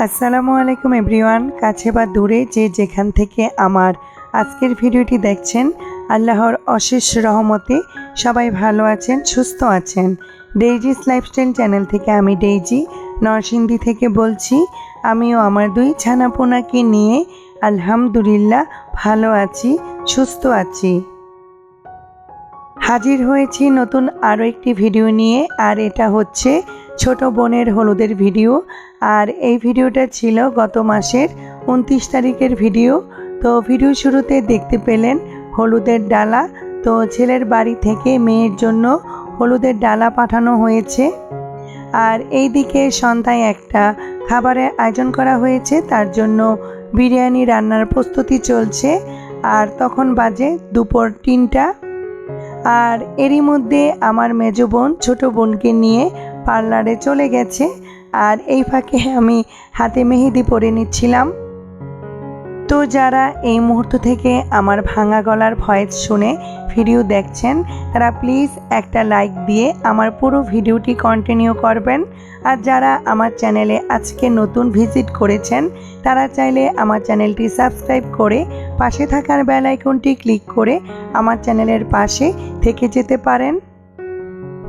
আসসালামু আলাইকুম এভরিওয়ান। কাছে বা দূরে যে যেখান থেকে আমার আজকের ভিডিওটি দেখছেন, আল্লাহর অশেষ রহমতে সবাই ভালো আছেন, সুস্থ আছেন। ডেইজিস লাইফস্টাইল চ্যানেল থেকে আমি ডেইজি নরসিংদী থেকে বলছি। আমিও আমার দুই ছানাপোনাকে নিয়ে আলহামদুলিল্লাহ ভালো আছি, সুস্থ আছি। হাজির হয়েছি নতুন আরও একটি ভিডিও নিয়ে, আর এটা হচ্ছে ছোট বোনের হলুদের ভিডিও। আর এই ভিডিওটা ছিল গত মাসের 29 তারিখের ভিডিও। তো ভিডিও শুরুতে দেখতে পেলেন হলুদের ডালা। তো ছেলের বাড়ি থেকে মেয়ের জন্য হলুদের ডালা পাঠানো হয়েছে। আর এই দিকে সন্ধ্যায় একটা খাবারের আয়োজন করা হয়েছে, তার জন্য বিরিয়ানি রান্নার প্রস্তুতি চলছে। আর তখন বাজে দুপুর 3টা। আর এরই মধ্যে আমার মেজো বোন ছোট বোনকে নিয়ে পার্লারে চলে গেছে। আর এই ফাঁকে আমি হাতে মেহেদি পরে নিচ্ছিলাম। তো যারা এই মুহূর্ত থেকে আমার ভাঙা গলার ভয়েস শুনে ভিডিও দেখছেন, তারা প্লিজ একটা লাইক দিয়ে আমার পুরো ভিডিওটি কন্টিনিউ করবেন। আর যারা আমার চ্যানেলে আজকে নতুন ভিজিট করেছেন, তারা চাইলে আমার চ্যানেলটি সাবস্ক্রাইব করে পাশে থাকার বেল আইকনটি ক্লিক করে আমার চ্যানেলের পাশে থেকে যেতে পারেন।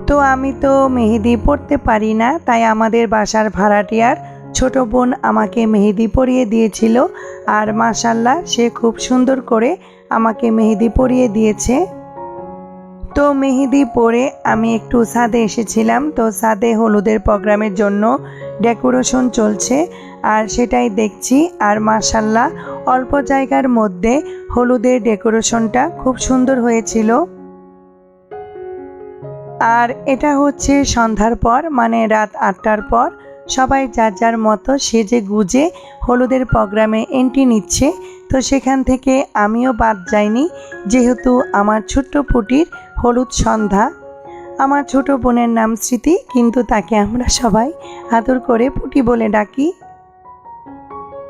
তো আমি তো মেহেদি পরতে পারি না, তাই আমাদের বাসার ভাড়াটিয়ার ছোট বোন আমাকে মেহেদি পরিয়ে দিয়েছিল। আর মাশাআল্লাহ সে খুব সুন্দর করে আমাকে মেহেদি পরিয়ে দিয়েছে। তো মেহেদি পরে আমি একটু ছাদে এসেছিলাম। তো ছাদে হলুদের প্রোগ্রামের জন্য ডেকোরেশন চলছে, আর সেটাই দেখছি। আর মাশাআল্লাহ অল্প জায়গার মধ্যে হলুদের ডেকোরেশনটা খুব সুন্দর হয়েছিল। আর এটা হচ্ছে সন্ধ্যার পর, মানে রাত 8টার পর সবাই যার যার মতো সেজে গুজে হলুদের প্রোগ্রামে এন্ট্রি নিচ্ছে। তো সেখান থেকে আমিও বাদ যাইনি, যেহেতু আমার ছোট্ট পুটির হলুদ সন্ধ্যা। আমার ছোট বোনের নাম স্মৃতি, কিন্তু তাকে আমরা সবাই আদর করে পুটি বলে ডাকি।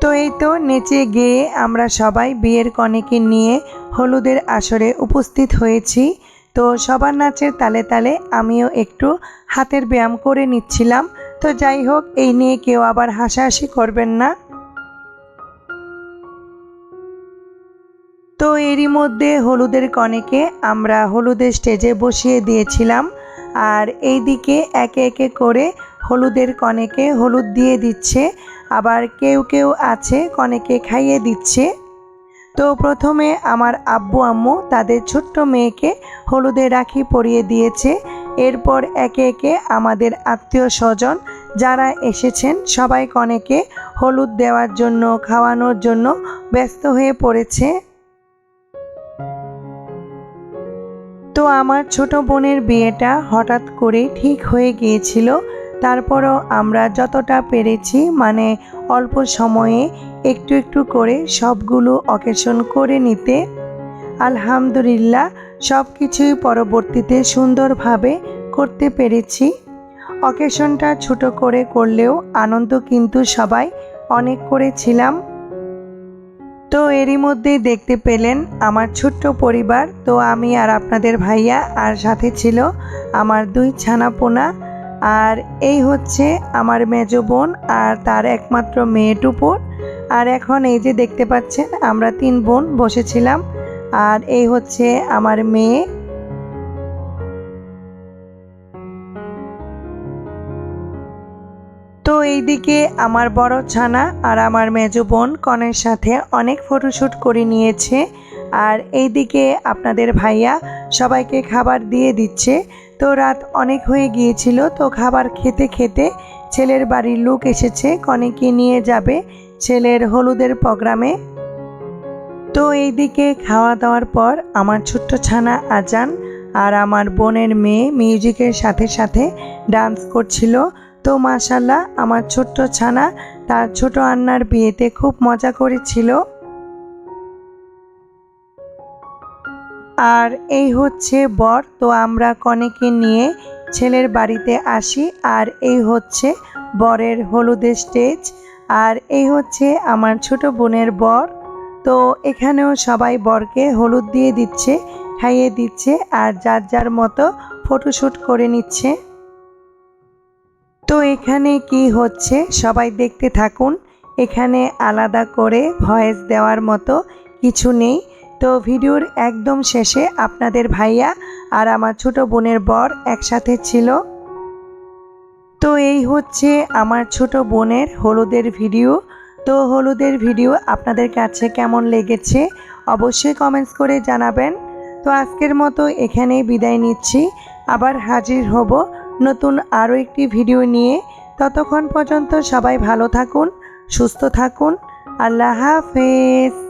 তো এই তো নেচে গেয়ে আমরা সবাই বিয়ের কনেকে নিয়ে হলুদের আসরে উপস্থিত হয়েছি। তো সবার নাচের তালে তালে আমিও একটু হাতের ব্যায়াম করে নিচ্ছিলাম। তো যাই হোক, এই নিয়ে কেউ আবার হাসাহাসি করবেন না। তো এরই মধ্যে হলুদের কনেকে আমরা হলুদের স্টেজে বসিয়ে দিয়েছিলাম। আর এই দিকে একে একে করে হলুদের কনেকে হলুদ দিয়ে দিচ্ছে, আবার কেউ কেউ আছে কনেকে খাইয়ে দিচ্ছে। তো প্রথমে আমার আব্বু আম্মু তাদের ছোট্ট মেয়েকে হলুদে রাখি পরিয়ে দিয়েছে। এরপর একে একে আমাদের আত্মীয় স্বজন যারা এসেছেন সবাই কনেকে হলুদ দেওয়ার জন্য, খাওয়ানোর জন্য ব্যস্ত হয়ে পড়েছে। তো আমার ছোট বোনের বিয়েটা হঠাৎ করে ঠিক হয়ে গিয়েছিল। তারপরও আমরা যতটা পেরেছি, মানে অল্প সময়ে একটু একটু করে সবগুলো অকেশন করে নিতে। আলহামদুলিল্লাহ সব কিছুই পরবর্তীতে সুন্দরভাবে করতে পেরেছি। অকেশনটা ছোট করে করলেও আনন্দ কিন্তু সবাই অনেক করেছিলাম। তো এরই মধ্যে দেখতে পেলেন আমার ছোট্ট পরিবার। তো আমি আর আপনাদের ভাইয়া, আর সাথে ছিল আমার দুই ছানাপোনা। আর এই হচ্ছে আমার মেজো বোন আর তার একমাত্র মেয়ে টুপুর। আর এখন এই যে দেখতে পাচ্ছেন আমরা 3 বোন বসেছিলাম। আর এই হচ্ছে আমার মেয়ে। তো এইদিকে আমার বড় ছানা আর আমার মেজো বোন কনের সাথে অনেক ফটোশ্যুট করে নিয়েছে। আর এইদিকে আপনাদের ভাইয়া সবাইকে খাবার দিয়ে দিচ্ছে। তো রাত অনেক হয়ে গিয়েছিল। তো খাবার খেতে খেতে ছেলের বাড়ির লোক এসেছে কনেকে নিয়ে যাবে ছেলের হলুদের প্রোগ্রামে। তো এইদিকে খাওয়া দাওয়ার পর আমার ছোট্ট ছানা আজান আর আমার বোনের মেয়ে মিউজিকের সাথে সাথে ডান্স করছিল। তো মাশাআল্লাহ আমার ছোট্ট ছানা তার ছোট আন্নার বিয়েতে খুব মজা করেছিল। আর এই হচ্ছে বর। তো আমরা কনেকে নিয়ে ছেলের বাড়িতে আসি। আর এই হচ্ছে বরের হলুদের স্টেজ। আর এই হচ্ছে আমার ছোট বোনের বর। তো এখানেও সবাই বরকে হলুদ দিয়ে দিচ্ছে, খাইয়ে দিচ্ছে, আর যার যার মতো ফটোশ্যুট করে নিচ্ছে। তো এখানে কি হচ্ছে সবাই দেখতে থাকুন। এখানে আলাদা করে ভয়েস দেওয়ার মতো কিছু নেই। তো ভিডিওর একদম শেষে আপনাদের ভাইয়া আর আমার ছোট বোনের বর একসাথে ছিল। তো এই হচ্ছে আমার ছোট বোনের হলুদের ভিডিও। তো হলুদের ভিডিও আপনাদের কাছে কেমন লেগেছে অবশ্যই কমেন্টস করে জানাবেন। তো আজকের মতো এখানেই বিদায় নিচ্ছি, আবার হাজির হব নতুন আরও একটি ভিডিও নিয়ে। ততক্ষণ পর্যন্ত সবাই ভালো থাকুন, সুস্থ থাকুন। আল্লাহ হাফেজ।